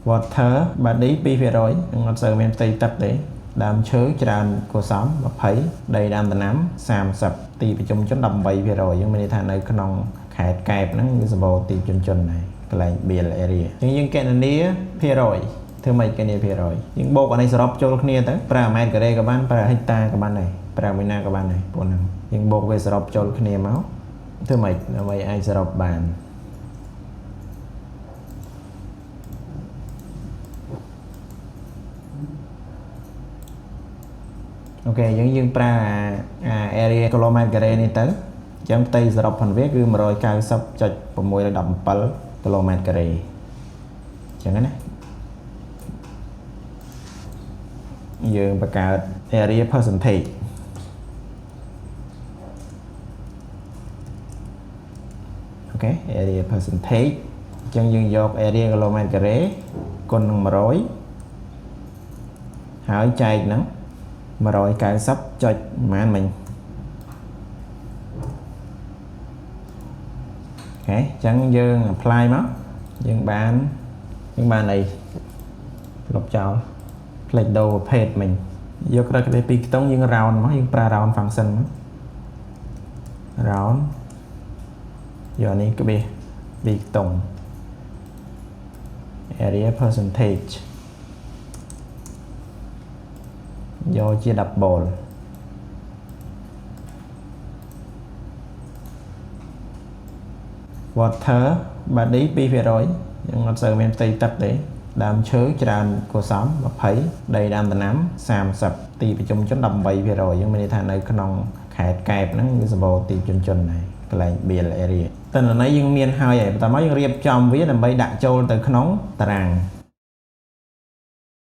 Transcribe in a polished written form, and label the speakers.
Speaker 1: water body 2% នឹងអត់សូវមានផ្ទៃទឹកទេដើមឈើច្រើនកុសល20ដីដើមដំណាំ30ទីប្រជុំជន18%យើងមានន័យថានៅក្នុងខេត្តកែបហ្នឹងវាសម្បូរទីប្រជុំជនហើយកន្លែង Bill area អញ្ចឹងយើងកណនាភាគរយធ្វើម៉េចកណនាភាគរយយើងបូកអានេះសរុបចូលគ្នាទៅប្រើម៉ែត្រការ៉េក៏បានប្រើហិកតាក៏បានដែរប្រើមួយណាក៏បានដែរពួកហ្នឹងយើងបូកវាសរុបចូលគ្នាមកធ្វើម៉េចដើម្បីអាចសរុបបានអូខេយើងប្រើអា area គីឡូម៉ែត្រការ៉េនេះទៅអញ្ចឹងផ្ទៃសរុបផងវាគឺ190.617គីឡូម៉ែត្រការ៉េអញ្ចឹងណាយើងបង្កើត area percentage អូខេ area percentage អញ្ចឹងយើងយក area គីឡូម៉ែត្រការ៉េគុណនឹង100ហើយចែកនឹង190 ចុចប្រហែលមិញអូខេអញ្ចឹងយើង apply មកយើងបានអីលុបចោលផ្លេចដូរប្រភេទមិញយកក្រៅពីខ្ទង់យើង round មកយើងប្រើ round function មក round យកនេះក្បេសពីខ្ទង់ area percentage យកជា double water body 2% យើងអត់សូវមានផ្ទៃទឹកទេដើមឈើច្រើនកុសល20ដីដើមដំណាំ30ទីប្រជុំជន18%យើងមានន័យថានៅក្នុងខេត្តកែបហ្នឹងវាសម្បូរទីប្រជុំជនហើយកន្លែង Bill area តើន័យយើងមានហើយបន្តមកយើងរៀបចំវាដើម្បីដាក់ចូលទៅក្នុងតារាង